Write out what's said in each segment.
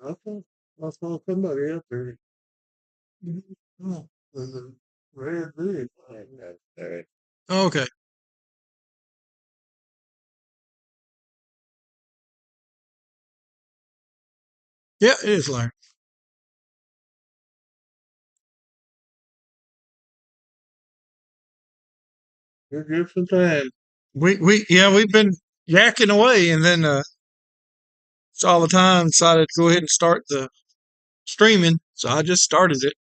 Okay. I saw somebody out there. Oh, there's a red big thing out there. Okay. Yeah, it is Larry. You're good for time. We've been yakking away, and then saw the time, decided to go ahead and start the streaming. So I just started it.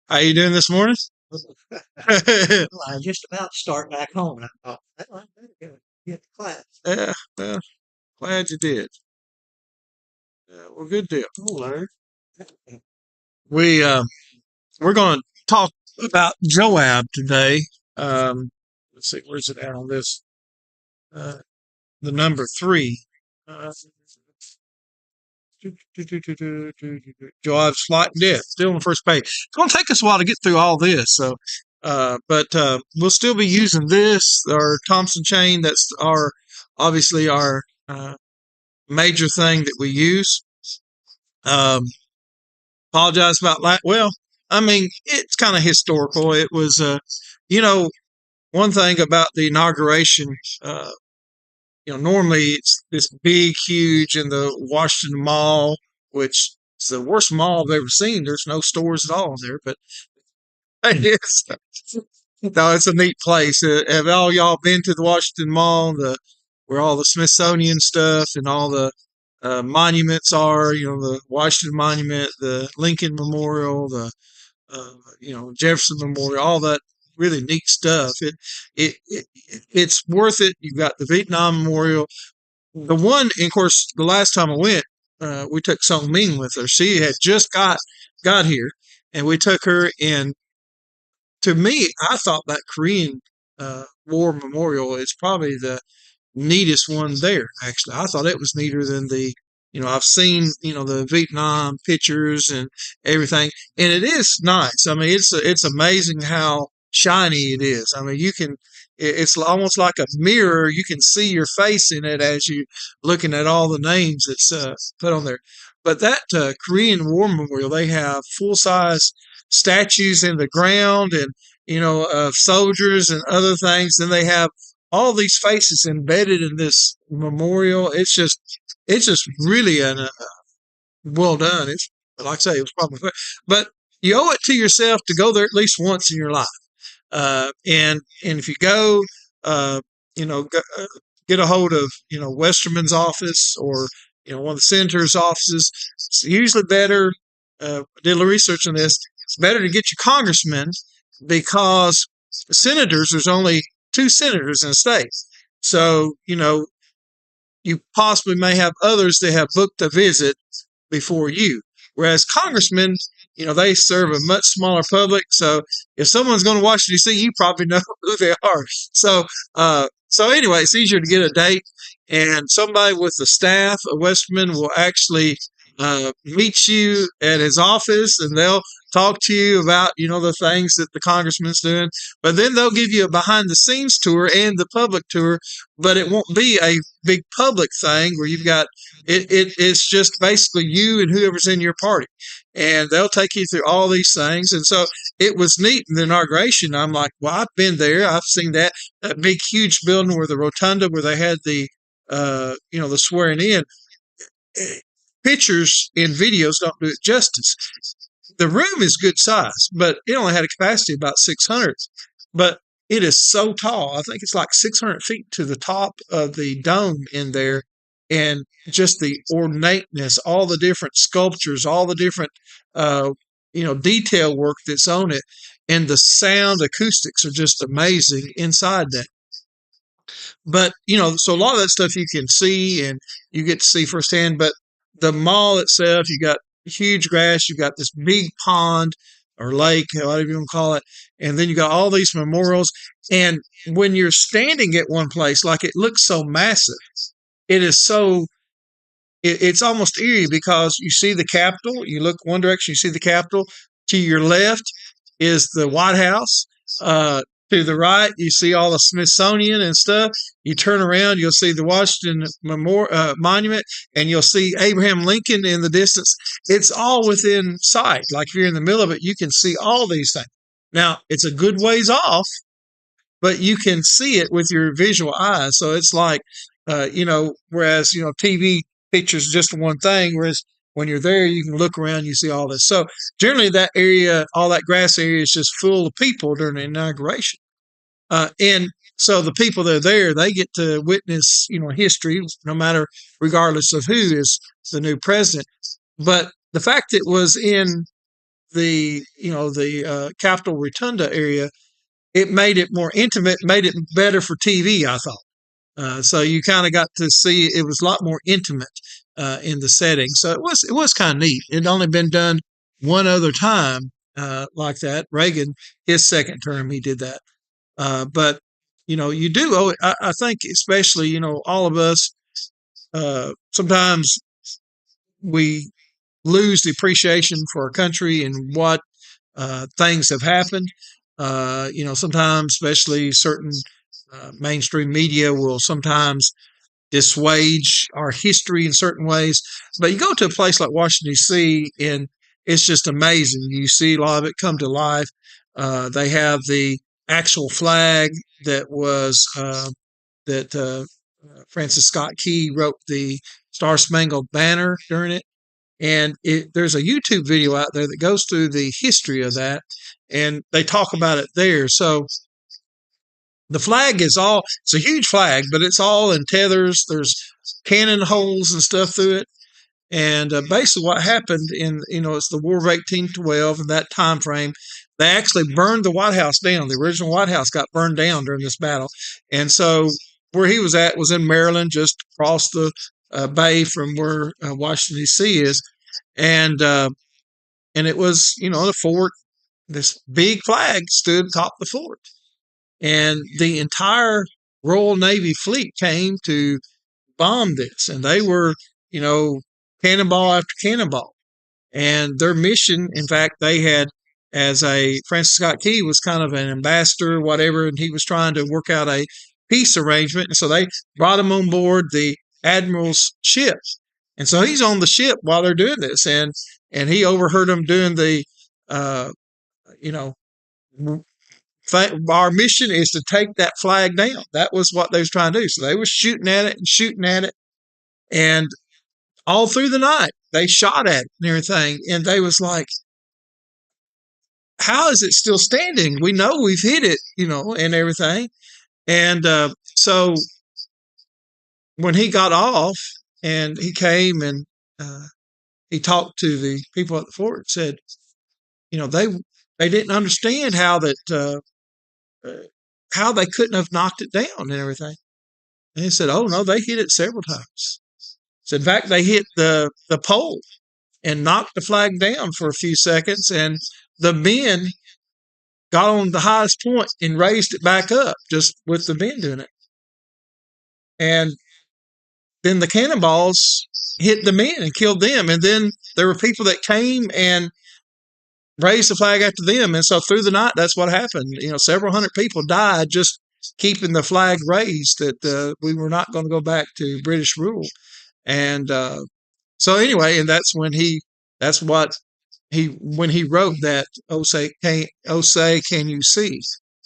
How you doing this morning? Well, I just about start back home. And I thought, well, I better go get to class. Yeah, well, glad you did. Yeah, well, good deal. Oh, Larry. We we're going to talk about Joab today. Let's see, where's it at on this? Uh, the number 3. Uh, Joab's flight and death, still on the first page. It's going to take us a while to get through all this, so but we'll still be using this, our Thompson chain. That's our obviously our major thing that we use. Um, apologize about that. Well, I mean, it's kind of historical. It was, you know, one thing about the inauguration. Normally it's this big, huge in the Washington Mall, which is the worst mall I've ever seen. There's no stores at all there, but it is. No, it's a neat place. Have all y'all been to the Washington Mall, where all the Smithsonian stuff and all the monuments are? The Washington Monument, the Lincoln Memorial, the Jefferson Memorial, all that really neat stuff. It's worth it. You've got the Vietnam Memorial. The one, of course, the last time I went, we took Song Ming with her. She had just got here, and we took her in. To me, I thought that Korean War Memorial is probably the neatest one there. Actually, I thought it was neater than the. I've seen the Vietnam pictures and everything, and it is nice. I mean, it's amazing how shiny it is. I mean, it's almost like a mirror. You can see your face in it as you looking at all the names that's put on there. But that Korean War Memorial, they have full size statues in the ground, and of soldiers and other things. Then they have all these faces embedded in this memorial. It's just really well done. It's like I say, it was probably, but you owe it to yourself to go there at least once in your life. And if you go, get a hold of Westerman's office, or one of the senator's offices. It's usually better. Did a little research on this. It's better to get your congressman, because senators, there's only 2 senators in a state. So, you possibly may have others that have booked a visit before you. Whereas congressmen, they serve a much smaller public. So if someone's going to Washington, D.C., you probably know who they are. So anyway, it's easier to get a date, and somebody with the staff of Westerman will actually meet you at his office, and they'll talk to you about the things that the congressman's doing. But then they'll give you a behind the scenes tour and the public tour, but it won't be a big public thing where you've got it's just basically you and whoever's in your party, and they'll take you through all these things. And so it was neat in the inauguration. I'm like, well, I've been there, I've seen that big huge building where the rotunda where they had the the swearing in. Pictures and videos don't do it justice. The room is good size, but it only had a capacity of about 600. But it is so tall. I think it's like 600 feet to the top of the dome in there. And just the ornateness, all the different sculptures, all the different, detail work that's on it. And the sound acoustics are just amazing inside that. But, so a lot of that stuff you can see and you get to see firsthand. But the mall itself, you got huge grass, you got this big pond or lake, whatever you want to call it, and then you got all these memorials. And when you're standing at one place, like, it looks so massive, it is so it's almost eerie, because you see the Capitol, you look one direction, you see the Capitol, to your left is the White House. To the right, you see all the Smithsonian and stuff. You turn around, you'll see the Washington Monument, and you'll see Abraham Lincoln in the distance. It's all within sight. Like if you're in the middle of it, you can see all these things. Now, it's a good ways off, but you can see it with your visual eyes. So it's like, whereas, TV pictures just one thing, whereas when you're there, you can look around, you see all this. So generally that area, all that grass area is just full of people during the inauguration. And so the people that are there, they get to witness, history, no matter, regardless of who is the new president. But the fact it was in the Capitol Rotunda area, it made it more intimate, made it better for TV, I thought. So you kind of got to see it was a lot more intimate in the setting. So it was kind of neat. It had only been done one other time like that. Reagan, his second term, he did that. But you do owe it. I think, especially all of us. Sometimes we lose the appreciation for our country and what things have happened. Sometimes, especially certain mainstream media will sometimes dissuage our history in certain ways. But you go to a place like Washington, D.C., and it's just amazing. You see a lot of it come to life. They have the actual flag that was that Francis Scott Key wrote the Star Spangled Banner during it. And there's a YouTube video out there that goes through the history of that, and they talk about it there. So the flag it's a huge flag, but it's all in tethers. There's cannon holes and stuff through it. And basically what happened it's the War of 1812 and that time frame. They actually burned the White House down. The original White House got burned down during this battle. And so where he was at was in Maryland, just across the bay from where Washington, D.C. is. And it was, the fort, this big flag stood atop the fort. And the entire Royal Navy fleet came to bomb this. And they were, cannonball after cannonball. And their mission, in fact, they had, Francis Scott Key was kind of an ambassador, whatever, and he was trying to work out a peace arrangement. And so they brought him on board the admiral's ship. And so he's on the ship while they're doing this. And he overheard them doing the, our mission is to take that flag down. That was what they was trying to do. So they were shooting at it. And all through the night, they shot at it and everything. And they was like, how is it still standing? We know we've hit it, and everything. And so when he got off and he came and he talked to the people at the fort, said, they didn't understand how they couldn't have knocked it down and everything. And he said, oh no, they hit it several times. So in fact, they hit the pole and knocked the flag down for a few seconds, and the men got on the highest point and raised it back up just with the men doing it. And then the cannonballs hit the men and killed them. And then there were people that came and raised the flag after them. And so through the night, that's what happened. Several hundred people died just keeping the flag raised, that we were not going to go back to British rule. And so anyway, and that's when he wrote that, "Oh say, can you see?"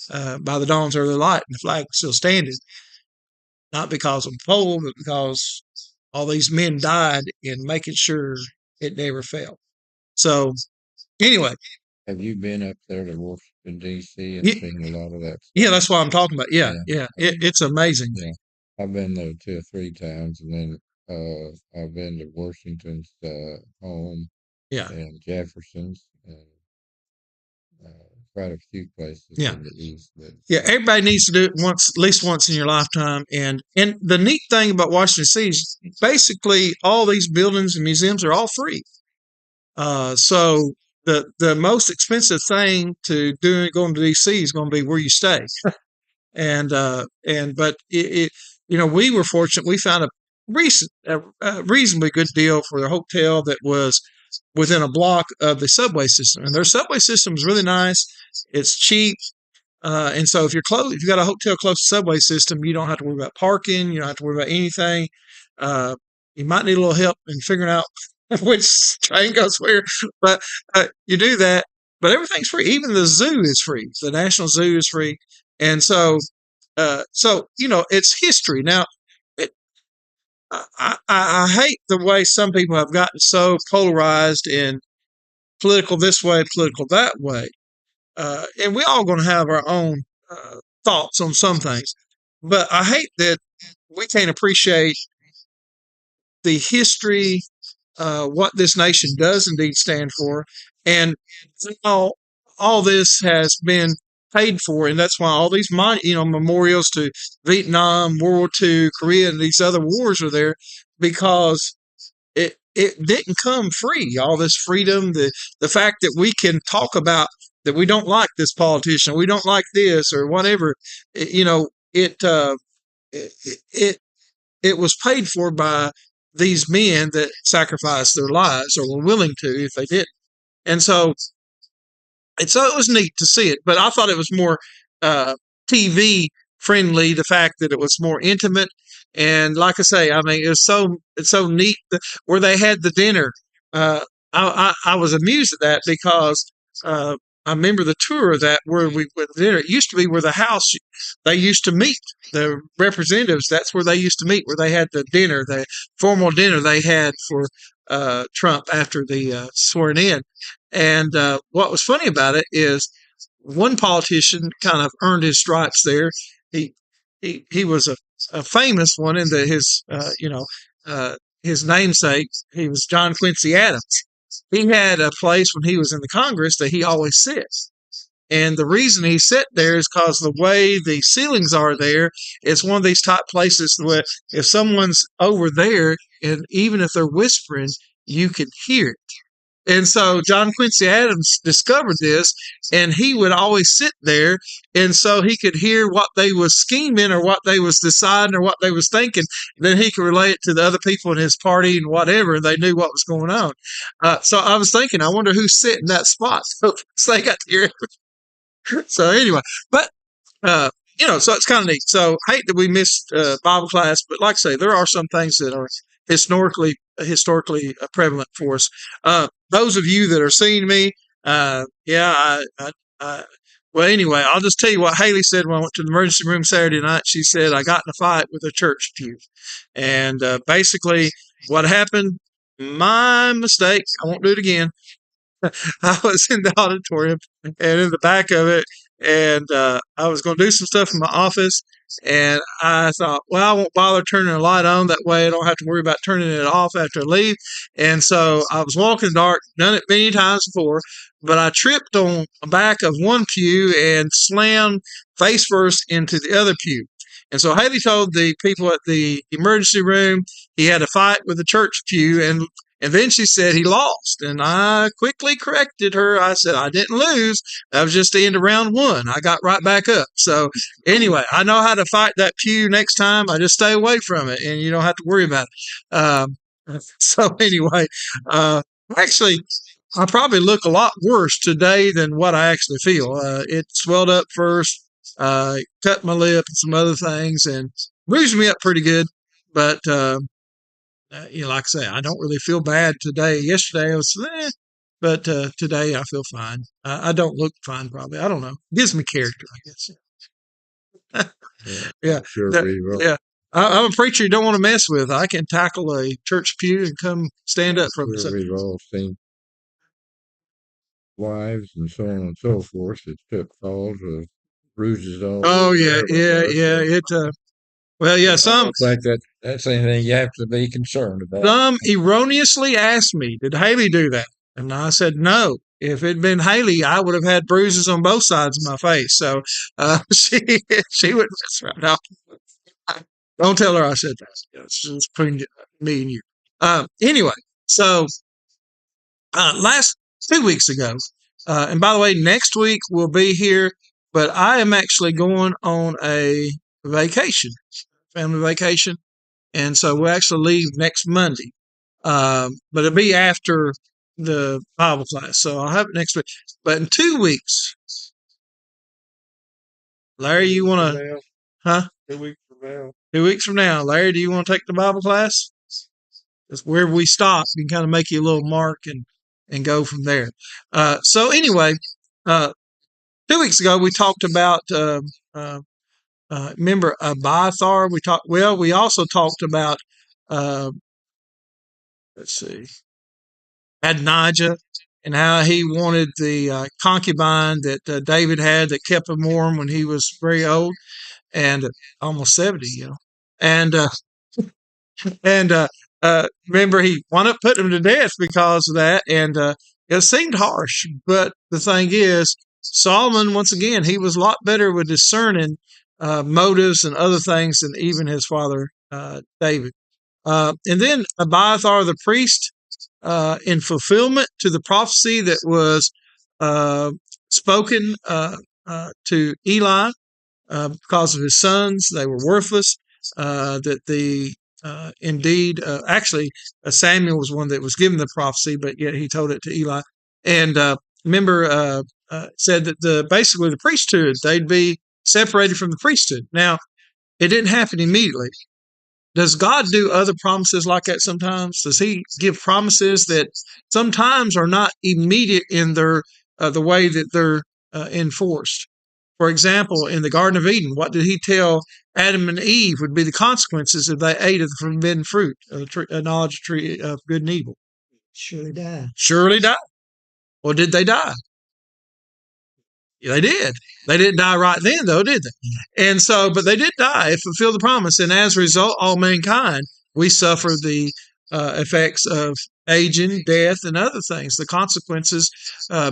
By the dawn's early light, and the flag was still standing, not because of the pole, but because all these men died in making sure it never fell. So anyway, have you been up there to Washington, D.C. and seen a lot of that stuff? Yeah, that's what I'm talking about. Yeah. It's amazing. Yeah, I've been there 2 or 3 times, and then I've been to Washington's home, and Jefferson's, and quite a few places in the East. Everybody needs to do it at least once in your lifetime. And the neat thing about Washington D.C. is basically all these buildings and museums are all free. So the most expensive thing to do going to D.C. is going to be where you stay. But we were fortunate. We found a reasonably good deal for a hotel that was within a block of the subway system, and their subway system is really nice. It's cheap. And so if if you got a hotel close to the subway system, you don't have to worry about parking. You don't have to worry about anything. Uh, you might need a little help in figuring out which train goes where, but you do that. But everything's free. Even the zoo is free. The National Zoo is free. And so it's history. Now, it, I hate the way some people have gotten so polarized in political this way, political that way. And we all going to have our own thoughts on some things. But I hate that we can't appreciate the history, what this nation does indeed stand for, and how all this has been paid for, and that's why all these memorials to Vietnam, World War II, Korea, and these other wars are there, because it didn't come free. All this freedom, the fact that we can talk about that we don't like this politician, we don't like this or whatever, it it it was paid for by these men that sacrificed their lives or were willing to if they didn't. And so it was neat to see it, but I thought it was more TV friendly. The fact that it was more intimate, and like I say, I mean, it's so neat where they had the dinner. I was amused at that because I remember the tour of that where we went to dinner. It used to be where the house they used to meet the representatives. That's where they used to meet, where they had the formal dinner they had for Trump after the swearing in. And what was funny about it is one politician kind of earned his stripes there. He he was a famous one in his namesake. He was John Quincy Adams. He had a place when he was in the Congress that he always sits. And the reason he sat there is because the way the ceilings are there, it's one of these type places where if someone's over there, and even if they're whispering, you can hear it. And so John Quincy Adams discovered this, and he would always sit there, and so he could hear what they was scheming or what they was deciding or what they was thinking. Then he could relate it to the other people in his party and whatever, and they knew what was going on. So I was thinking, I wonder who's sitting in that spot. So they got to hear it. So anyway, but so it's kind of neat. So hate that we missed Bible class, but like I say, there are some things that are historically prevalent for us. Those of you that are seeing me, well, anyway, I'll just tell you what Haley said when I went to the emergency room Saturday night. She said, I got in a fight with a church pew. And basically, what happened, my mistake, I won't do it again. I was in the auditorium and in the back of it, and I was going to do some stuff in my office, and I thought, well, I won't bother turning the light on. That way I don't have to worry about turning it off after I leave. And so I was walking in the dark, done it many times before, but I tripped on the back of one pew and slammed face first into the other pew. And so Haley told the people at the emergency room he had a fight with the church pew, and then she said he lost. And I quickly corrected her. I said, I didn't lose. That was just the end of round one. I got right back up. So anyway, I know how to fight that pew next time. I just stay away from it, and you don't have to worry about it. So anyway, actually, I probably look a lot worse today than what I actually feel. It swelled up first, cut my lip and some other things, and bruised me up pretty good. But like I say, I don't really feel bad today. Yesterday I was, but today I feel fine. I don't look fine, probably. I don't know. Gives me character, I guess. Yeah, Sure, yeah. I'm a preacher you don't want to mess with. I can tackle a church pew and come stand up from it. We've all seen wives and so on and so forth that took falls with bruises all. Oh yeah. It. Well, yeah. Some like that's anything you have to be concerned about. Some erroneously asked me, "Did Haley do that?" And I said, "No. If it'd been Haley, I would have had bruises on both sides of my face." So she would mess around. No, don't tell her I said that. It's just between me and you. Anyway, so last 2 weeks ago, and by the way, next week we'll be here, but I am actually going on a vacation, family vacation, and so we'll actually leave next Monday. But it'll be after the Bible class, so I'll have it next week. But in 2 weeks, Larry, you want to, huh? 2 weeks from now. 2 weeks from now. Larry, do you want to take the Bible class? That's where we stop. We can kind of make you a little mark and go from there. So anyway, 2 weeks ago we talked about remember Abiathar. We also talked about let's see, Adonijah and how he wanted the concubine that David had that kept him warm when he was very old and almost 70, and remember he wound up putting him to death because of that, and it seemed harsh, but the thing is, Solomon, once again, he was a lot better with discerning motives and other things than even his father David. And then Abiathar the priest, in fulfillment to the prophecy that was spoken to Eli because of his sons, they were worthless. Actually, Samuel was one that was given the prophecy, but yet he told it to Eli. And remember, said that basically the priesthood, they'd be separated from the priesthood. Now, it didn't happen immediately. Does God do other promises like that sometimes? Does he give promises that sometimes are not immediate in their the way that they're enforced? For example, in the Garden of Eden, what did he tell Adam and Eve would be the consequences if they ate of the forbidden fruit, a knowledge of tree of good and evil? Surely die. Surely die. Or did they die? Yeah, they did. They didn't die right then, though, did they? And so, but they did die and fulfill the promise. And as a result, all mankind, we suffer the effects of aging, death, and other things, the consequences,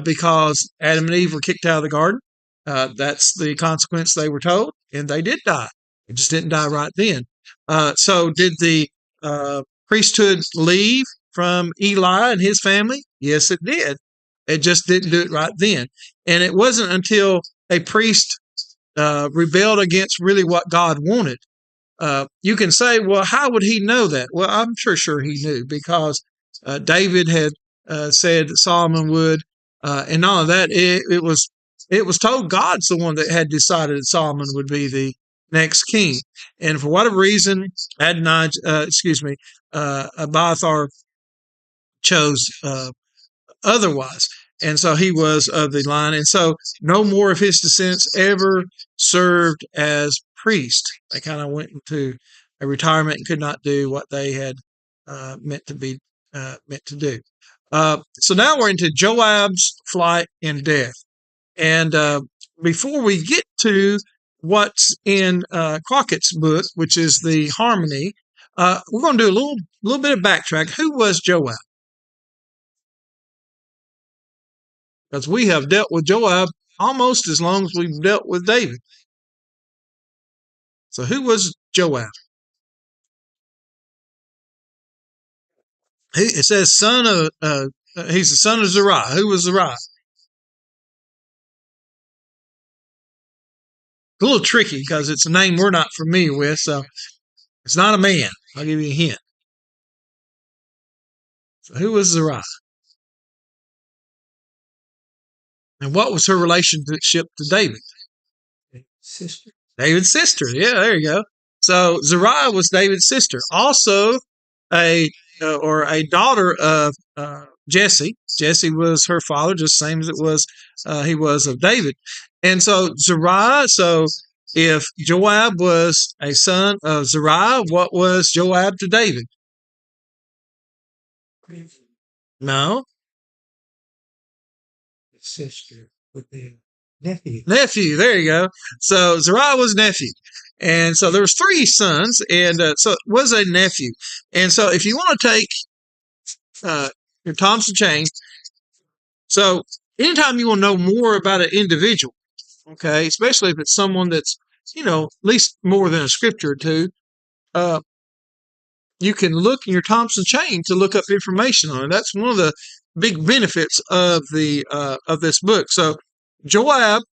because Adam and Eve were kicked out of the garden. That's the consequence they were told, and they did die. They just didn't die right then. So did the priesthood leave from Eli and his family? Yes, it did. It just didn't do it right then. And it wasn't until a priest rebelled against really what God wanted. You can say, well, how would he know that? Well, I'm sure he knew, because David had said that Solomon would, and all of that. It was told God's the one that had decided that Solomon would be the next king. And for whatever reason, Abiathar chose otherwise. And so he was of the line. And so no more of his descendants ever served as priest. They kind of went into a retirement and could not do what they had meant to do. So now we're into Joab's flight and death. And before we get to what's in Crockett's book, which is the Harmony, we're going to do a little bit of backtrack. Who was Joab? Because we have dealt with Joab almost as long as we've dealt with David. So who was Joab? It says he's the son of Zeruiah. Who was Zeruiah? A little tricky because it's a name we're not familiar with, so it's not a man. I'll give you a hint. So who was Zeruiah? And what was her relationship to David? Sister. David's sister. Yeah, there you go. So Zeruiah was David's sister. Also a daughter of Jesse. Jesse was her father, just the same as he was of David. And so Zeruiah, so if Joab was a son of Zeruiah, what was Joab to David? No. Sister with the nephew. Nephew, there you go. So Zeruiah was nephew. And so there was 3 sons, and so it was a nephew. And so if you want to take your Thompson chain, so anytime you want to know more about an individual, okay, especially if it's someone that's, at least more than a scripture or two, you can look in your Thompson chain to look up information on it. That's one of the big benefits of this book. So Joab,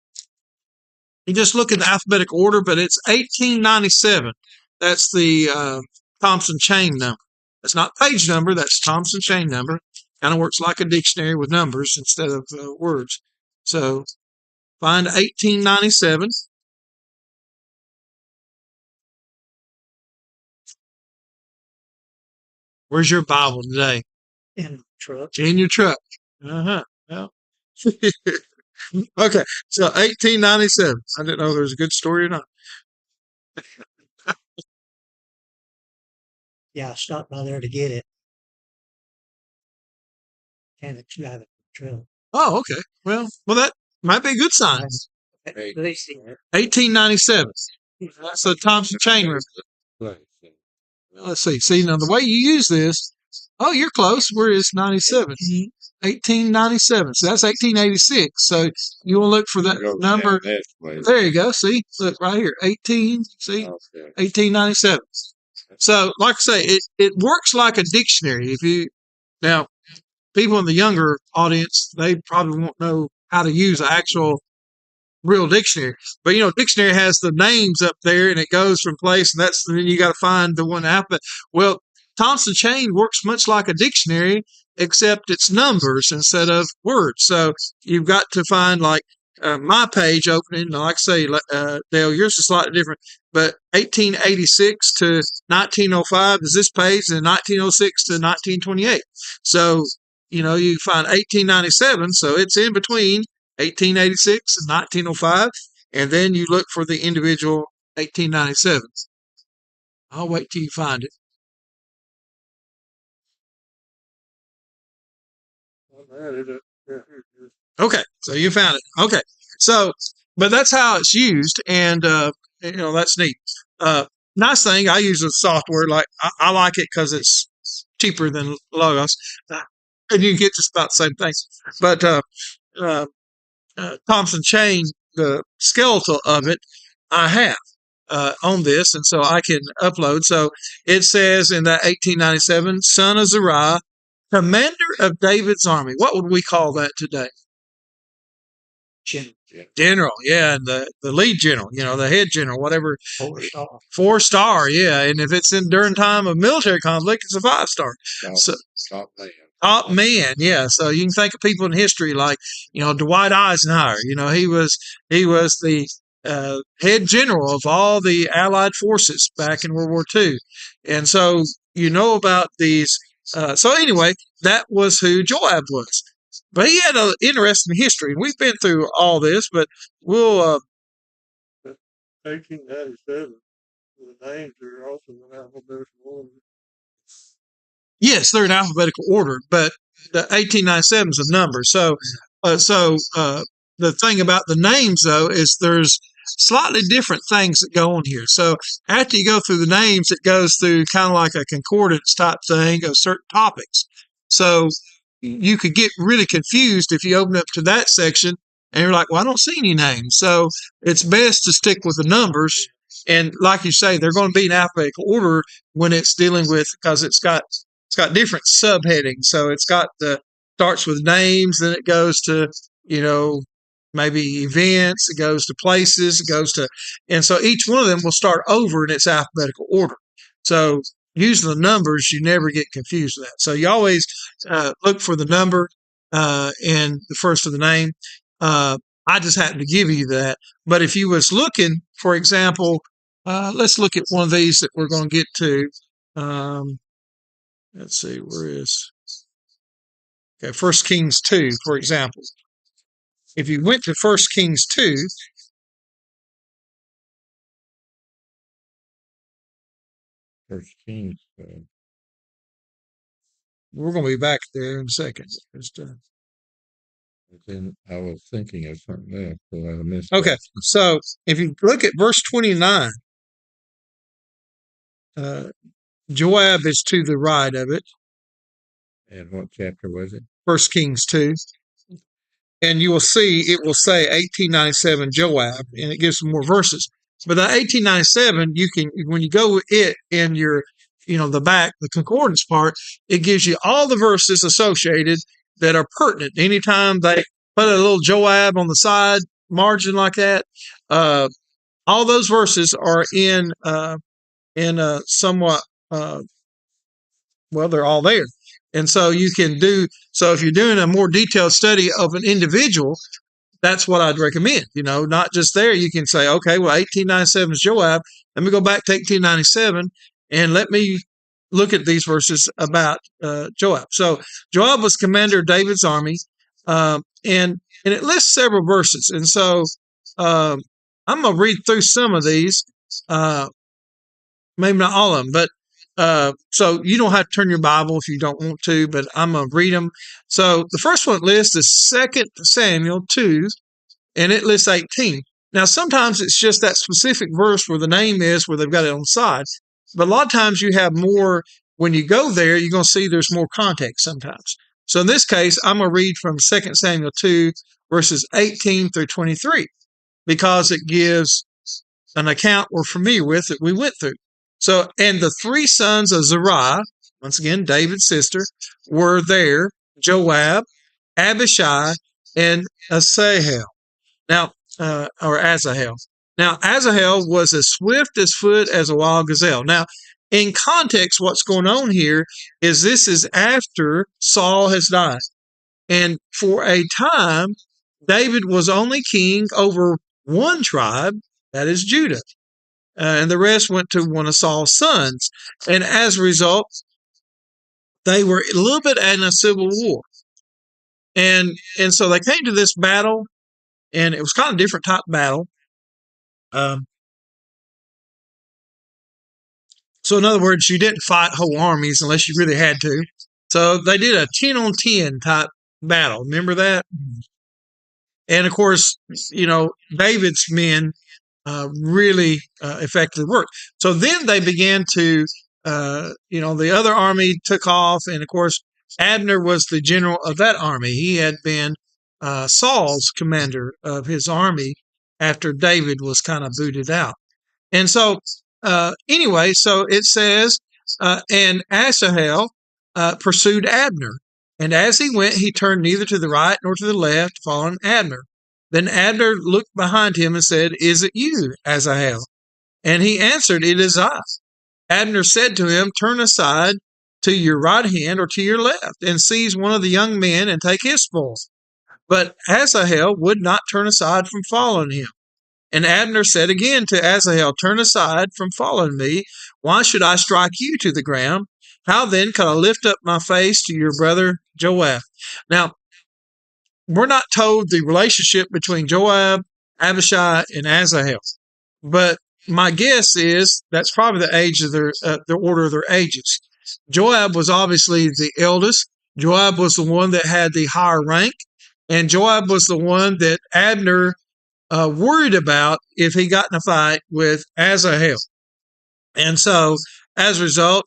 you just look in the alphabetic order, but it's 1897. That's the Thompson chain number. That's not page number. That's Thompson chain number. Kind of works like a dictionary with numbers instead of words. So find 1897. Where's your Bible today? In the truck. In your truck. Uh-huh. Well. Okay. So 1897. I didn't know there was a good story or not. Yeah, I stopped by there to get it. And it's got it. True. Oh, okay. Well, that might be a good sign. Right. 1897. That's the Thompson Chain River. Right. Let's see. See, now the way you use this, oh, you're close. Where is 97? 1897. So that's 1886. So you will look for that Goes number. down this way. There you go. See, look right here. 18, see, Okay. 1897. So, like I say, it works like a dictionary. Now, people in the younger audience, they probably won't know how to use an actual real dictionary. But dictionary has the names up there and it goes from place, and then you got to find the one alphabet. Well, Thompson Chain works much like a dictionary, except it's numbers instead of words. So you've got to find like my page opening. Like I say, Dale, yours is slightly different, but 1886 to 1905 is this page, and 1906 to 1928. So you find 1897, so it's in between 1886 and 1905, and then you look for the individual 1897. I'll wait till you find it. Okay, so you found it. Okay, so but that's how it's used, and that's neat. Nice thing, I use a software like I like it because it's cheaper than Logos, and you can get just about the same thing. But Thompson Chain, the skeletal of it, I have on this, and so I can upload. So it says in that 1897, son of Zariah, commander of David's army. What would we call that today? General, yeah, and the lead general, the head general, whatever. 4-star. 4-star, yeah, and if it's during time of military conflict, it's a 5-star. So Top man. Top man, yeah. So you can think of people in history like Dwight Eisenhower. He was the head general of all the Allied forces back in World War II, and so about these. So anyway, that was who Joab was. But he had an interesting history, and we've been through all this, but we'll. 1897, the names are also in alphabetical order. Yes, they're in alphabetical order, but the 1897 is a number. So the thing about the names, though, is there's slightly different things that go on here. So after you go through the names, it goes through kind of like a concordance type thing of certain topics. So you could get really confused if you open up to that section and you're like, well, I don't see any names. So it's best to stick with the numbers. And like you say, they're going to be in alphabetical order when it's dealing with, because it's got different subheadings. So it's got starts with names, then it goes to, maybe events, it goes to places, it goes to, and so each one of them will start over in its alphabetical order. So using the numbers, you never get confused with that. So you always look for the number and the first of the name. I just happened to give you that. But if you was looking, for example, let's look at one of these that we're going to get to. Let's see, where is... Okay, 1 Kings 2, for example. If you went to 1 Kings 2, First Kings. we're going to be back there in a second. Then I was thinking of something else, so I missed. Okay, so if you look at verse 29, Joab is to the right of it. And what chapter was it? 1 Kings 2. And you will see, it will say 1897 Joab, and it gives some more verses. But that 1897, you can, when you go with it in your, the back, the concordance part, it gives you all the verses associated that are pertinent. Anytime they put a little Joab on the side margin like that, all those verses are in a somewhat, they're all there. And so you can so if you're doing a more detailed study of an individual, that's what I'd recommend. Not just there. You can say, okay, well, 1897 is Joab. Let me go back to 1897 and let me look at these verses about Joab. So Joab was commander of David's army, and it lists several verses. And so I'm going to read through some of these, maybe not all of them, but so you don't have to turn your Bible if you don't want to, but I'm going to read them. So the first one lists is 2 Samuel 2, and it lists 18. Now, sometimes it's just that specific verse where the name is, where they've got it on the side. But a lot of times you have more, when you go there, you're going to see there's more context sometimes. So in this case, I'm going to read from 2 Samuel 2, verses 18 through 23, because it gives an account we're familiar with that we went through. So, and the three sons of Zeruiah, once again, David's sister, were there: Joab, Abishai, and Asahel. Now, or Asahel. Now, Asahel was as swift as foot as a wild gazelle. Now, in context, what's going on here is this is after Saul has died. And for a time, David was only king over one tribe, that is Judah. And the rest went to one of Saul's sons. And as a result, they were a little bit in a civil war. And so they came to this battle, and it was kind of a different type of battle. So in other words, you didn't fight whole armies unless you really had to. So they did a 10-on-10 type battle. Remember that? And of course, David's men really effectively worked. So then they began to, the other army took off. And of course, Abner was the general of that army. He had been Saul's commander of his army after David was kind of booted out. And so, anyway, so it says, and Asahel pursued Abner. And as he went, he turned neither to the right nor to the left, following Abner. Then Abner looked behind him and said, "Is it you, Asahel?" And he answered, "It is I." Abner said to him, "Turn aside to your right hand or to your left, and seize one of the young men and take his spoils." But Asahel would not turn aside from following him. And Abner said again to Asahel, "Turn aside from following me. Why should I strike you to the ground? How then could I lift up my face to your brother Joab?" Now, we're not told the relationship between Joab, Abishai, and Asahel, but my guess is that's probably the age of the order of their ages. Joab was obviously the eldest. Joab was the one that had the higher rank, and Joab was the one that Abner worried about if he got in a fight with Asahel. And so, as a result,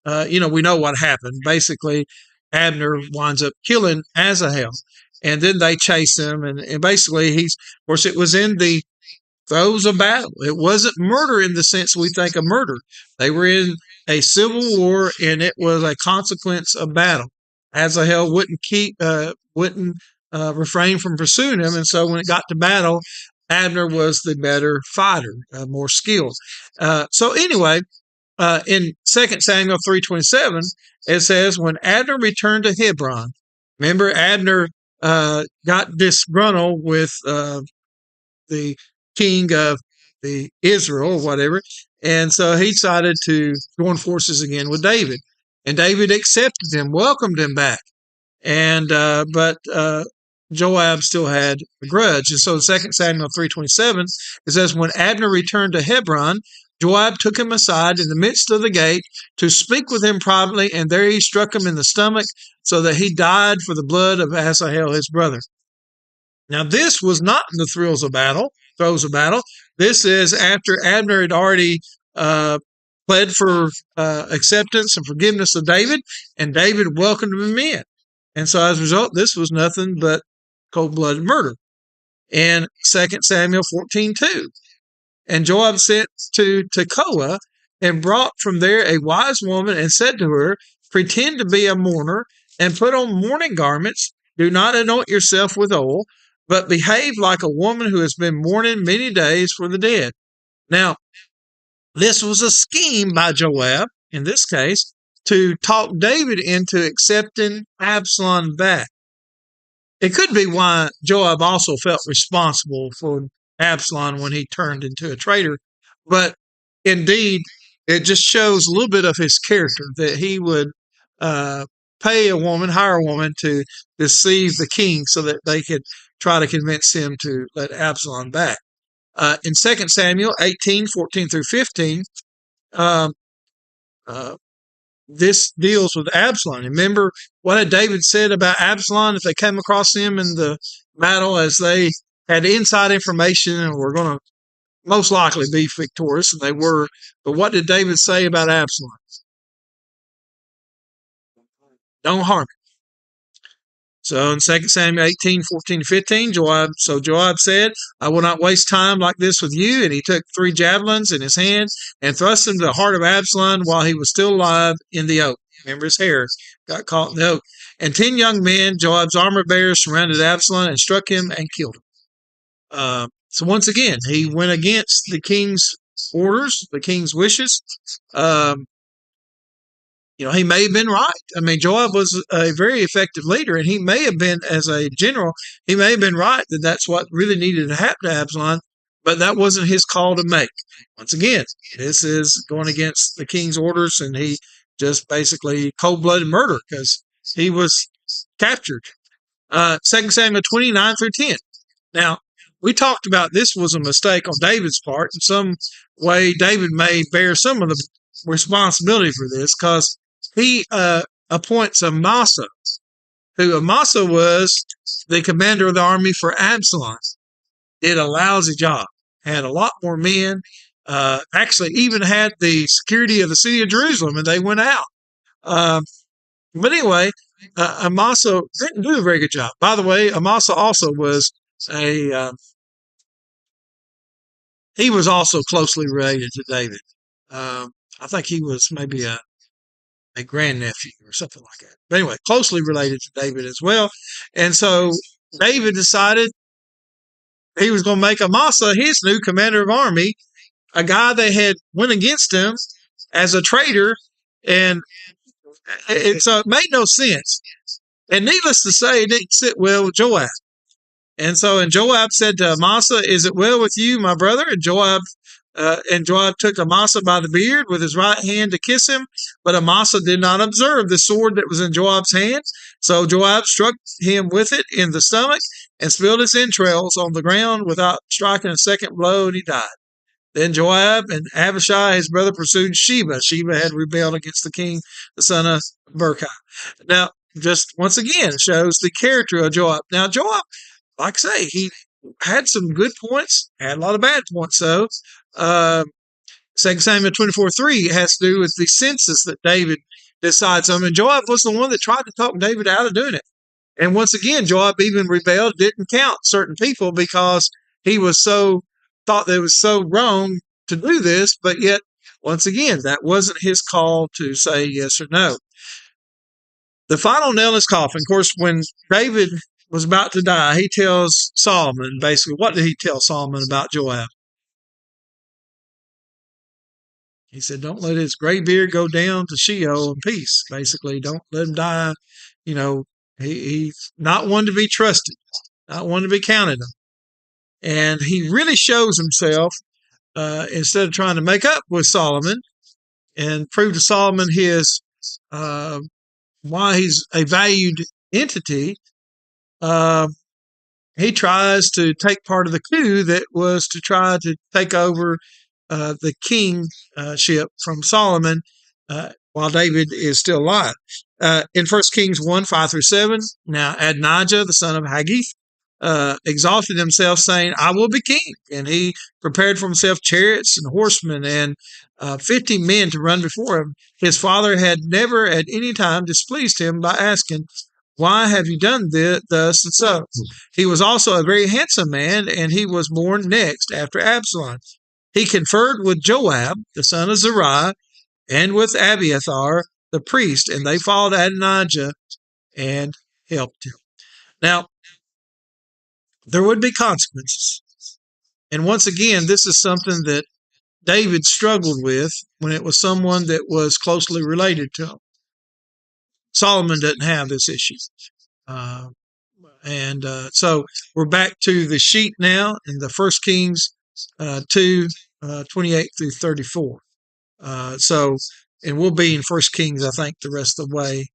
we know what happened. Basically, Abner winds up killing Asahel, and then they chase him. And basically, of course, it was in the throes of battle. It wasn't murder in the sense we think of murder. They were in a civil war, and it was a consequence of battle. Asahel wouldn't refrain from pursuing him, and so when it got to battle, Abner was the better fighter, more skilled. So anyway, in 2 Samuel 3:27, it says, when Abner returned to Hebron, remember Abner got disgruntled with the king of the Israel or whatever, and so he decided to join forces again with David. And David accepted him, welcomed him back, and but Joab still had a grudge. And so in 2 Samuel 3:27, it says, when Abner returned to Hebron, Joab took him aside in the midst of the gate to speak with him privately, and there he struck him in the stomach so that he died for the blood of Asahel, his brother. Now, this was not in the throes of battle. This is after Abner had already pled for acceptance and forgiveness of David, and David welcomed him in. And so as a result, this was nothing but cold-blooded murder. In 2 Samuel 14:2, and Joab sent to Tekoa and brought from there a wise woman and said to her, pretend to be a mourner and put on mourning garments. Do not anoint yourself with oil, but behave like a woman who has been mourning many days for the dead. Now, this was a scheme by Joab, in this case, to talk David into accepting Absalom back. It could be why Joab also felt responsible for Absalom when he turned into a traitor. But indeed, it just shows a little bit of his character that he would hire a woman to deceive the king so that they could try to convince him to let Absalom back. In 2 Samuel 18:14 through 15, um, uh, this deals with Absalom. Remember what had David said about Absalom if they came across him in the battle, as they had inside information and were going to most likely be victorious, and they were. But what did David say about Absalom? Don't harm him. So in 2 Samuel 18:14-15, Joab said, I will not waste time like this with you. And he took 3 javelins in his hand and thrust them to the heart of Absalom while he was still alive in the oak. Remember, his hair got caught in the oak. And 10 young men, Joab's armor bearers, surrounded Absalom and struck him and killed him. So once again, he went against the king's orders, the king's wishes. He may have been right. I mean, Joab was a very effective leader, and he may have been, as a general, he may have been right that that's what really needed to happen to Absalom, but that wasn't his call to make. Once again, this is going against the king's orders, and he just basically cold-blooded murder because he was captured. 2 Samuel 29-10. Now, we talked about this was a mistake on David's part. In some way, David may bear some of the responsibility for this because he appoints Amasa, who Amasa was the commander of the army for Absalom. Did a lousy job. Had a lot more men. Actually, even had the security of the city of Jerusalem, and they went out. But anyway, Amasa didn't do a very good job. By the way, Amasa also was he was also closely related to David. I think he was maybe a grandnephew or something like that. But anyway, closely related to David as well. And so David decided he was going to make Amasa his new commander of army, a guy that had went against him as a traitor, and so it made no sense. And needless to say, it didn't sit well with Joab. And Joab said to Amasa, is it well with you, my brother? And Joab took Amasa by the beard with his right hand to kiss him, but Amasa did not observe the sword that was in Joab's hand. So Joab struck him with it in the stomach and spilled his entrails on the ground without striking a second blow, and he died. Then Joab and Abishai, his brother, pursued Sheba. Sheba had rebelled against the king, the son of Berkah. Now, just once again, shows the character of Joab. Now, Joab, like I say, he had some good points, had a lot of bad points, though. 2 Samuel 24:3 has to do with the census that David decides on. And Joab was the one that tried to talk David out of doing it. And once again, Joab even rebelled, didn't count certain people because he was thought that it was so wrong to do this. But yet, once again, that wasn't his call to say yes or no. The final nail in his coffin, of course, when David was about to die, he tells Solomon, basically, what did he tell Solomon about Joab? He said, don't let his gray beard go down to Sheol in peace. Basically, don't let him die. He's not one to be trusted, not one to be counted on. And he really shows himself, instead of trying to make up with Solomon and prove to Solomon his why he's a valued entity, he tries to take part of the coup that was to try to take over the kingship from Solomon while David is still alive. In 1 Kings 1:5-7, now Adonijah, the son of Haggith, exalted himself, saying, I will be king. And he prepared for himself chariots and horsemen and 50 men to run before him. His father had never at any time displeased him by asking, why have you done thus and so? He was also a very handsome man, and he was born next after Absalom. He conferred with Joab, the son of Zeruiah, and with Abiathar, the priest, and they followed Adonijah and helped him. Now, there would be consequences. And once again, this is something that David struggled with when it was someone that was closely related to him. Solomon doesn't have this issue. So we're back to the sheet now in the 1 Kings 2:28-34. And we'll be in First Kings, I think, the rest of the way.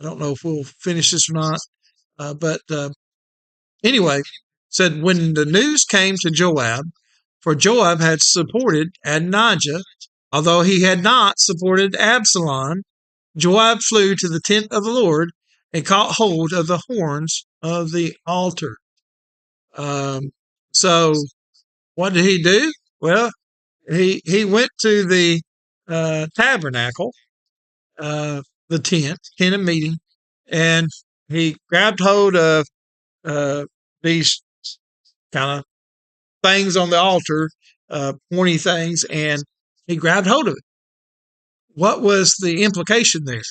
I don't know if we'll finish this or not. But anyway, said when the news came to Joab, for Joab had supported Adonijah, although he had not supported Absalom, Joab flew to the tent of the Lord and caught hold of the horns of the altar. So what did he do? Well, he went to the tabernacle, the tent of meeting, and he grabbed hold of these kind of things on the altar, pointy things, and he grabbed hold of it. What was the implication there?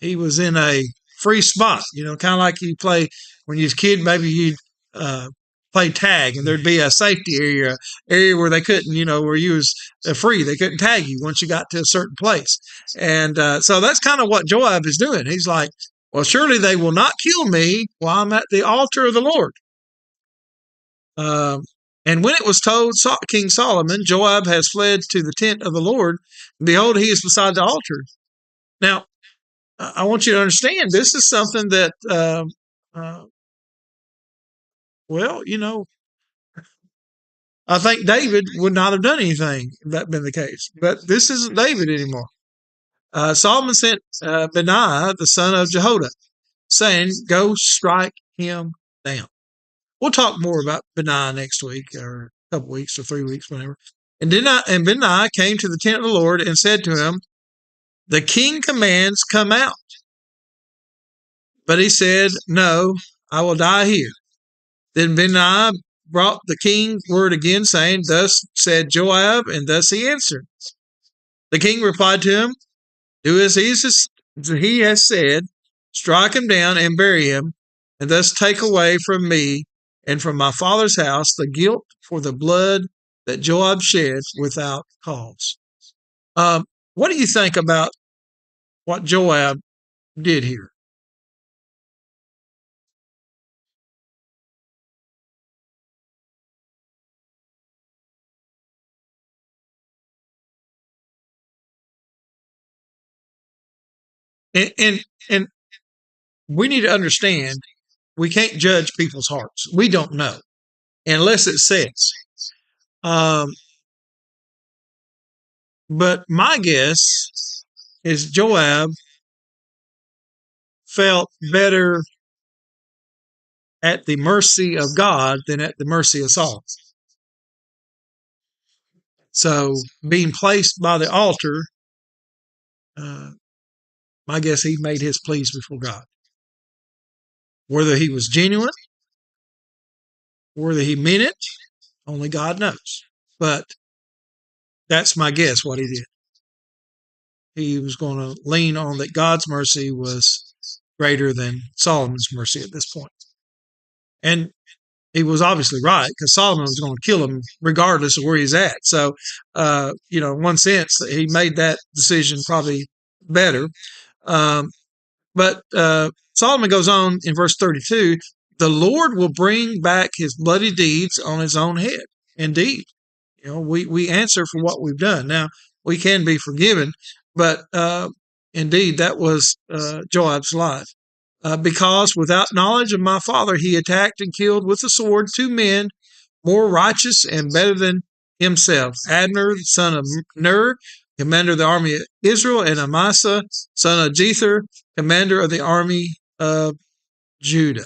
He was in a free spot, kind of like you play when you was a kid. Maybe you'd play tag, and there'd be a safety area where they couldn't, where you was free. They couldn't tag you once you got to a certain place. And so that's kind of what Joab is doing. He's like, well, surely they will not kill me while I'm at the altar of the Lord. And when it was told King Solomon, Joab has fled to the tent of the Lord, and behold, he is beside the altar. Now, I want you to understand, this is something that, I think David would not have done anything if that had been the case. But this isn't David anymore. Solomon sent Benaiah, the son of Jehoiada, saying, go strike him down. We'll talk more about Benaiah next week, or a couple weeks, or 3 weeks, whenever. And Benaiah came to the tent of the Lord and said to him, the king commands, come out. But he said, no, I will die here. Then Benaiah brought the king word again, saying, thus said Joab, and thus he answered. The king replied to him, do as he has said, strike him down and bury him, and thus take away from me and from my father's house the guilt for the blood that Joab shed without cause. What do you think about what Joab did here? And we need to understand, we can't judge people's hearts. We don't know unless it says. But my guess is Joab felt better at the mercy of God than at the mercy of Saul. So being placed by the altar, my guess he made his pleas before God. Whether he was genuine, whether he meant it, only God knows. But that's my guess what he did. He was going to lean on that God's mercy was greater than Solomon's mercy at this point. And he was obviously right, because Solomon was going to kill him regardless of where he's at. So, in one sense, he made that decision probably better. But Solomon goes on in verse 32, the Lord will bring back his bloody deeds on his own head. Indeed, we answer for what we've done. Now, we can be forgiven, but indeed, that was Joab's life. Because without knowledge of my father, he attacked and killed with the sword 2 men more righteous and better than himself, Abner, the son of Ner, commander of the army of Israel, and Amasa, son of Jether, commander of the army of Judah.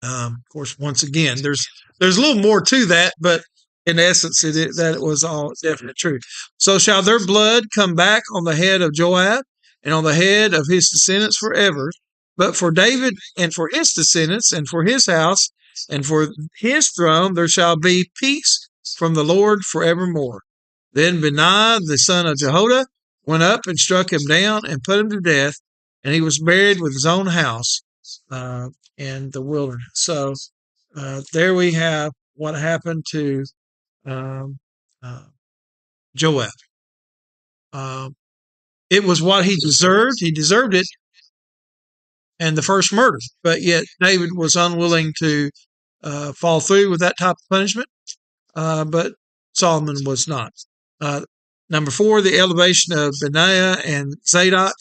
Of course, once again, there's a little more to that, but in essence, that it was all definite truth. So shall their blood come back on the head of Joab and on the head of his descendants forever. But for David and for his descendants and for his house and for his throne, there shall be peace from the Lord forevermore. Then Benaiah, the son of Jehoiada, went up and struck him down and put him to death, and he was buried with his own house in the wilderness. So there we have what happened to Joab. It was what he deserved. He deserved it, and the first murder. But yet David was unwilling to fall through with that type of punishment. but Solomon was not. Number 4, the elevation of Benaiah and Zadok.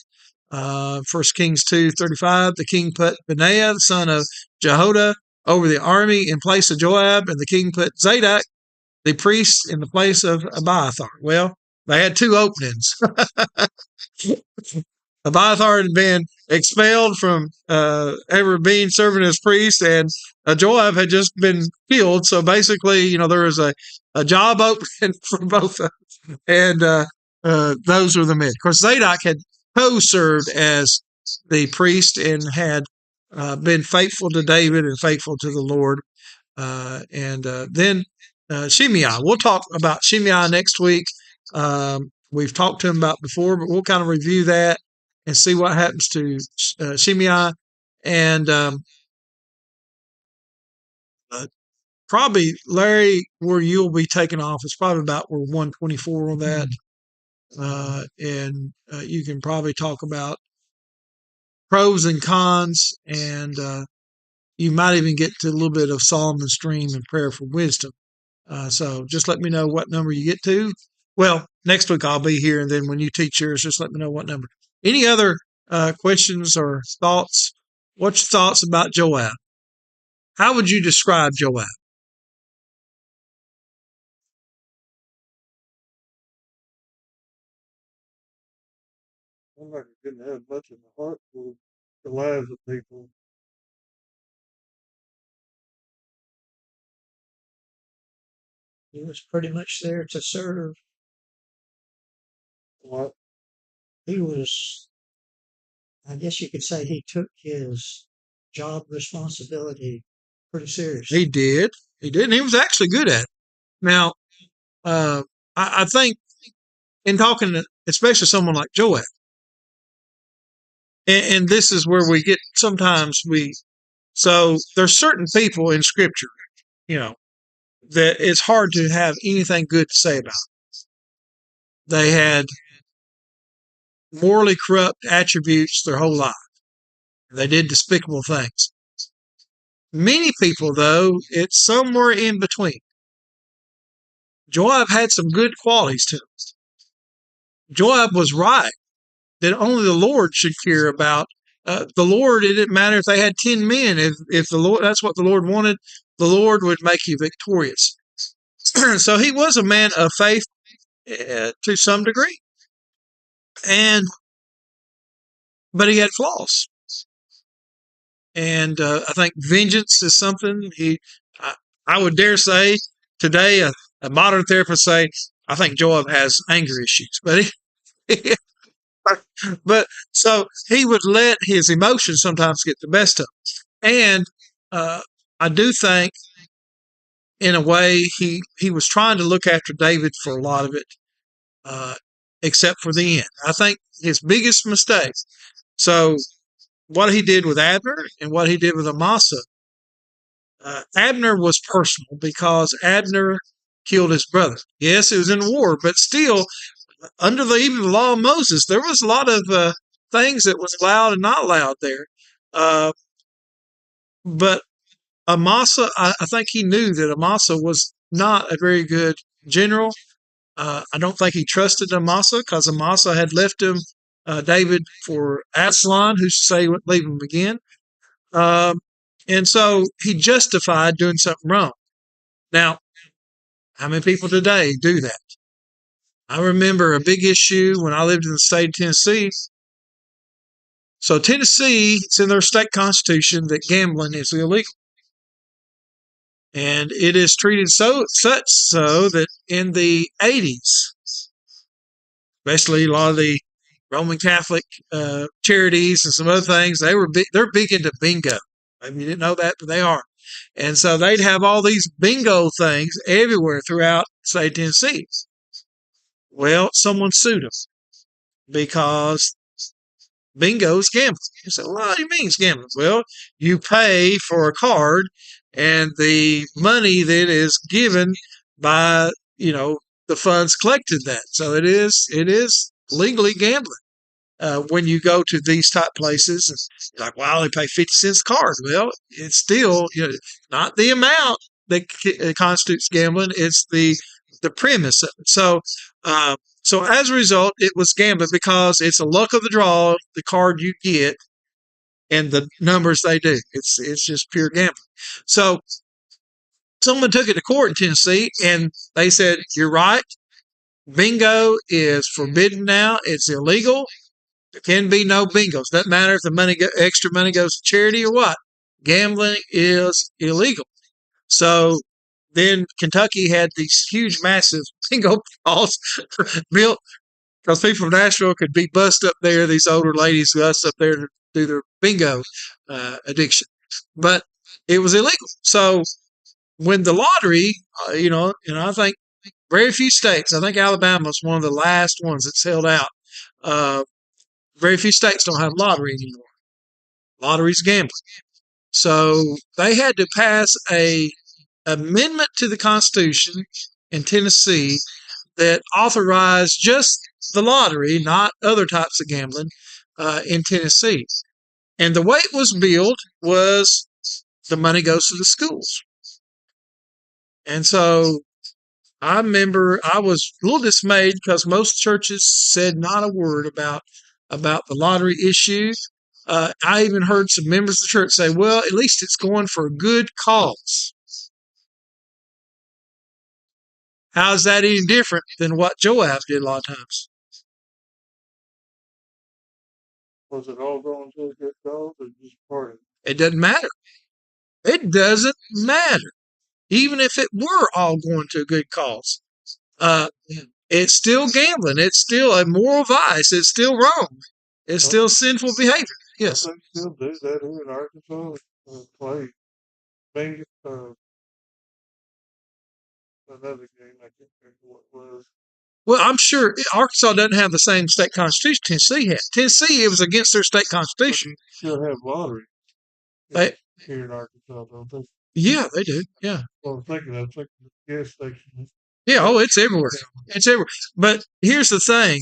1 Kings 2:35. The king put Benaiah, the son of Jehoiada, over the army in place of Joab, and the king put Zadok, the priest, in the place of Abiathar. Well, they had 2 openings. Abiathar had been expelled from ever being serving as priest, and Joab had just been killed. So basically, there was a job open for both of them. And those were the men. Of course, Zadok had co-served as the priest and had been faithful to David and faithful to the Lord. Then Shimei. We'll talk about Shimei next week. We've talked to him about before, but we'll kind of review that and see what happens to Shimei. And probably, Larry, where you'll be taking off is probably about where 124 on that. And you can probably talk about pros and cons, and you might even get to a little bit of Solomon's dream and prayer for wisdom. So just let me know what number you get to. Well, next week I'll be here, and then when you teach yours, just let me know what number. Any other questions or thoughts? What's your thoughts about Joab? How would you describe Joab? I'm like he didn't have much in the heart for the lives of people. He was pretty much there to serve. What? He was, I guess you could say, he took his job responsibility pretty seriously. He did. And he was actually good at it. Now, I think in talking to especially someone like Joab, and this is where we get, sometimes so there's certain people in Scripture, that it's hard to have anything good to say about. They had morally corrupt attributes their whole life. They did despicable things. Many people, though, it's somewhere in between. Joab had some good qualities to him. Joab was right that only the Lord should care about. The Lord, it didn't matter if they had 10 men. If the Lord, that's what the Lord wanted, the Lord would make you victorious. So he was a man of faith to some degree. But he had flaws. And I think vengeance is something I would dare say today, a modern therapist say, I think Joab has anger issues. But so he would let his emotions sometimes get the best of him. And I do think, in a way, he was trying to look after David for a lot of it, except for the end. I think his biggest mistake. So what he did with Abner and what he did with Amasa. Abner was personal because Abner killed his brother. Yes, it was in war, but still, under even the law of Moses, there was a lot of things that was allowed and not allowed there. But Amasa, I think he knew that Amasa was not a very good general. I don't think he trusted Amasa because Amasa had left him David for Absalom, who's to say he wouldn't leave him again. And so he justified doing something wrong. Now, how many people today do that? I remember a big issue when I lived in the state of Tennessee. So Tennessee, it's in their state constitution that gambling is illegal. And it is treated such so that in the 80s, especially a lot of the Roman Catholic charities and some other things, they're big into bingo. Maybe you didn't know that, but they are. And so they'd have all these bingo things everywhere throughout, say, Tennessee. Well, someone sued them because bingo is gambling. You say, well, what do you mean it's gambling? Well, you pay for a card, and the money that is given by, the funds collected that. So it is legally gambling. When you go to these type places, and you're like, wow, they pay 50 cents a card. Well, it's still, not the amount, that constitutes gambling. It's the premise of it. So as a result, it was gambling because it's a luck of the draw, the card you get, and the numbers they do. It's just pure gambling. So someone took it to court in Tennessee, and they said, "You're right. Bingo is forbidden now. It's illegal. There can be no bingos. Doesn't matter if the extra money goes to charity or what. Gambling is illegal." So then Kentucky had these huge, massive bingo halls built because people from Nashville could be bussed up there. These older ladies bust up there to do their bingo addiction, but it was illegal. So when the lottery, I think very few states. I think Alabama is one of the last ones that's held out. Very few states don't have lottery anymore. Lottery's gambling. So they had to pass a amendment to the Constitution in Tennessee that authorized just the lottery, not other types of gambling, in Tennessee. And the way it was billed was the money goes to the schools. And so I remember I was a little dismayed because most churches said not a word about the lottery issue. I even heard some members of the church say, well, at least it's going for a good cause. How is that any different than what Joab did a lot of times? Was it all going to a good cause or just part of it? It doesn't matter. It doesn't matter. Even if it were all going to a good cause. It's still gambling. It's still a moral vice. It's still wrong. It's still sinful behavior. Yes. They still do that here in Arkansas. Play bingo. Another game, I can't remember what it was. Well, I'm sure Arkansas doesn't have the same state constitution Tennessee had. Tennessee, it was against their state constitution. Still have lottery They, here in Arkansas, don't they? yeah, they do. Yeah. Well, I'm thinking of the gas station. Yeah. Oh, it's everywhere. It's everywhere. But here's the thing.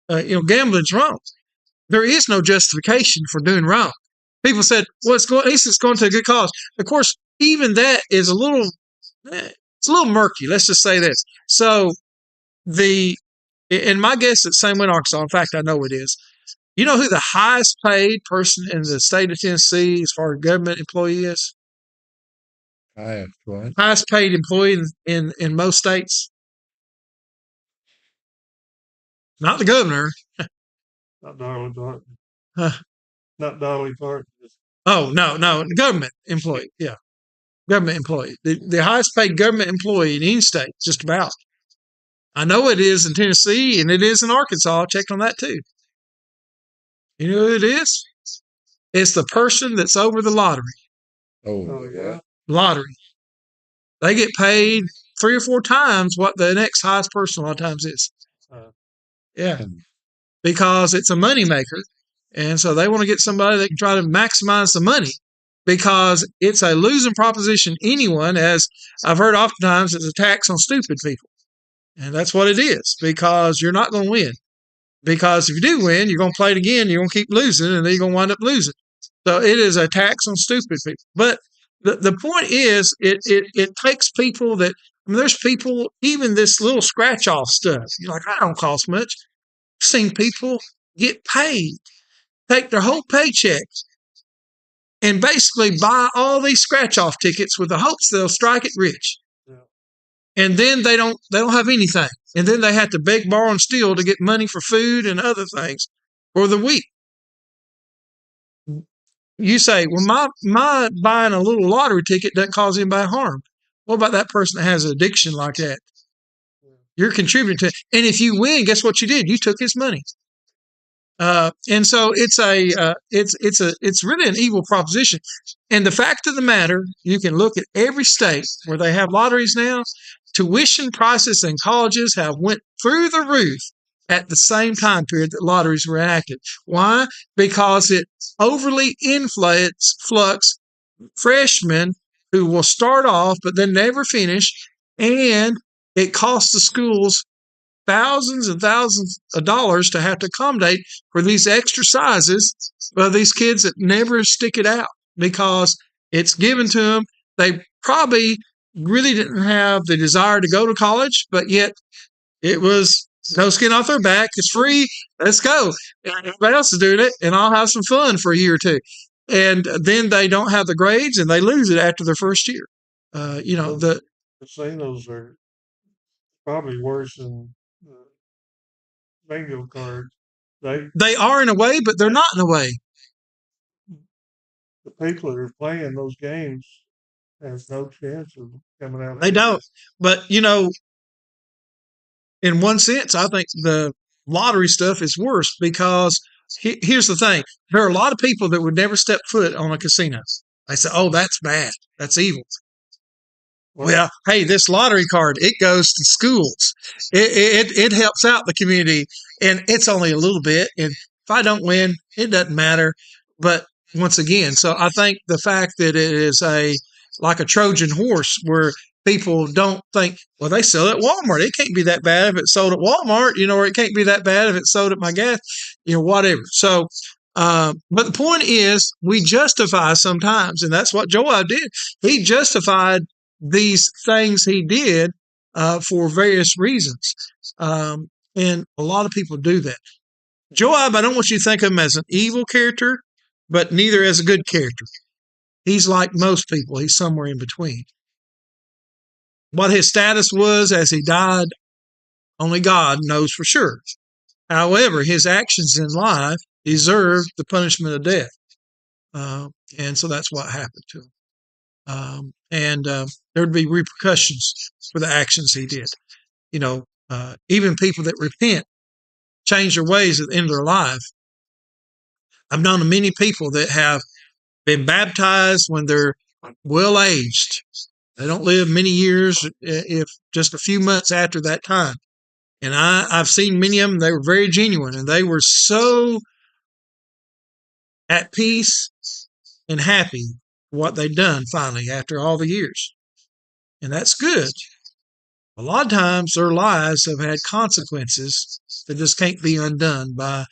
Gambling's wrong. There is no justification for doing wrong. People said, well, at least it's going to a good cause. Of course, even that is it's a little murky. Let's just say this. So and my guess it's the same way in Arkansas. In fact, I know it is. You know who the highest paid person in the state of Tennessee as far as government employee is? Highest paid employee in most states? Not the governor. Not Dolly Parton. Huh. Not Dolly Parton. Oh, no, the government employee. Yeah. Government employee. The highest paid government employee in any state, just about. I know it is in Tennessee and it is in Arkansas. I checked on that too. You know who it is? It's the person that's over the lottery. Oh yeah. Lottery. They get paid 3 or 4 times what the next highest person a lot of times is. Yeah. Because it's a moneymaker. And so they want to get somebody that can try to maximize the money because it's a losing proposition. Anyone, as I've heard oftentimes, it's a tax on stupid people. And that's what it is because you're not going to win. Because if you do win, you're going to play it again, you're going to keep losing, and then you're going to wind up losing. So it is a tax on stupid people. But the point is, it takes people that, there's people, even this little scratch-off stuff, you're like, that don't cost much. I've seen people get paid, take their whole paycheck, and basically buy all these scratch-off tickets with the hopes they'll strike it rich. And then they don't have anything. And then they have to beg, borrow, and steal to get money for food and other things for the week. You say, well, my buying a little lottery ticket doesn't cause anybody harm. What about that person that has an addiction like that? You're contributing to it. And if you win, guess what you did? You took his money. And so it's really an evil proposition. And the fact of the matter, you can look at every state where they have lotteries now. Tuition prices in colleges have went through the roof at the same time period that lotteries were enacted. Why? Because it overly inflates freshmen who will start off but then never finish, and it costs the schools thousands and thousands of dollars to have to accommodate for these extra sizes of these kids that never stick it out because it's given to them. They probably, really didn't have the desire to go to college, but yet it was no skin off their back. It's free. Let's go. Everybody else is doing it, and I'll have some fun for a year or two. And then they don't have the grades, and they lose it after their first year. The casinos are probably worse than bingo cards. They are in a way, but they're not in a way. The people that are playing those games have no chance of coming out. They don't. But in one sense, I think the lottery stuff is worse because here's the thing: there are a lot of people that would never step foot on a casino. They say, "Oh, that's bad. That's evil." Well, hey, this lottery card, it goes to schools. It helps out the community, and it's only a little bit. And if I don't win, it doesn't matter. But once again, so I think the fact that it is like a Trojan horse where people don't think, well, they sell it at Walmart. It can't be that bad if it's sold at Walmart, or it can't be that bad if it's sold at my gas, whatever. So, but the point is we justify sometimes, and that's what Joab did. He justified these things he did for various reasons. And a lot of people do that. Joab, I don't want you to think of him as an evil character, but neither as a good character. He's like most people. He's somewhere in between. What his status was as he died, only God knows for sure. However, his actions in life deserved the punishment of death. And so that's what happened to him. There'd be repercussions for the actions he did. Even people that repent change their ways at the end of their life. I've known many people that have been baptized when they're well aged. They don't live many years, if just a few months after that time. And I've seen many of them, they were very genuine, and they were so at peace and happy what they'd done finally after all the years. And that's good. A lot of times their lives have had consequences that just can't be undone by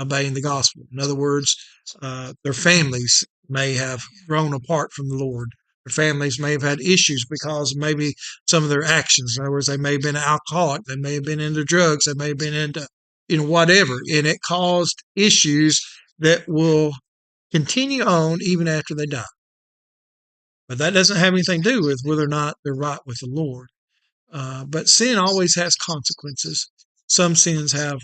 obeying the gospel. In other words, their families may have grown apart from the Lord. Their families may have had issues because maybe some of their actions. In other words, they may have been an alcoholic. They may have been into drugs. They may have been into, whatever. And it caused issues that will continue on even after they die. But that doesn't have anything to do with whether or not they're right with the Lord. But sin always has consequences. Some sins have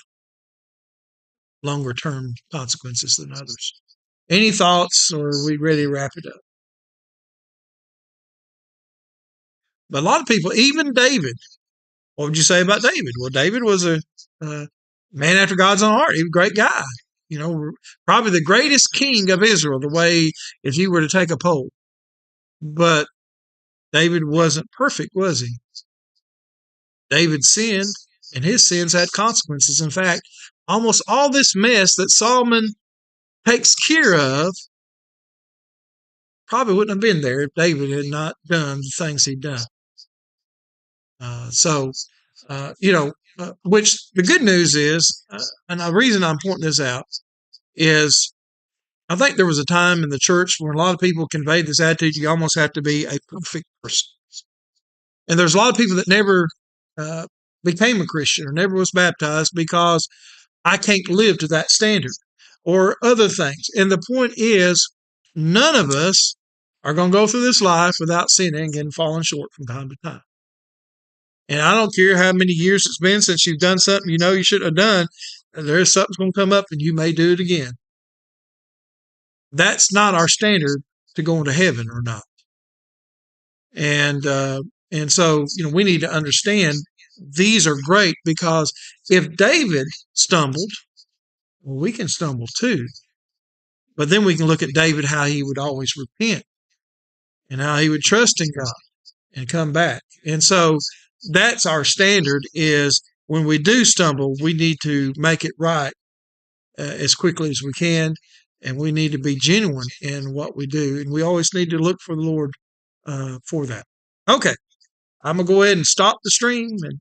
longer term consequences than others. Any thoughts, or are we ready to wrap it up? But a lot of people, even David, what would you say about David? Well, David was a man after God's own heart. He was a great guy. Probably the greatest king of Israel, the way if you were to take a poll. But David wasn't perfect, was he? David sinned, and his sins had consequences. In fact, almost all this mess that Solomon takes care of probably wouldn't have been there if David had not done the things he'd done. Which the good news is, and the reason I'm pointing this out is I think there was a time in the church where a lot of people conveyed this attitude, you almost have to be a perfect person. And there's a lot of people that never became a Christian or never was baptized because I can't live to that standard or other things. And the point is, none of us are going to go through this life without sinning and falling short from time to time. And I don't care how many years it's been since you've done something you shouldn't have done. There's something's going to come up and you may do it again. That's not our standard to go into heaven or not. And so, we need to understand these are great because if David stumbled, well, we can stumble too. But then we can look at David, how he would always repent and how he would trust in God and come back. And so that's our standard is when we do stumble, we need to make it right as quickly as we can. And we need to be genuine in what we do. And we always need to look for the Lord for that. Okay. I'm going to go ahead and stop the stream and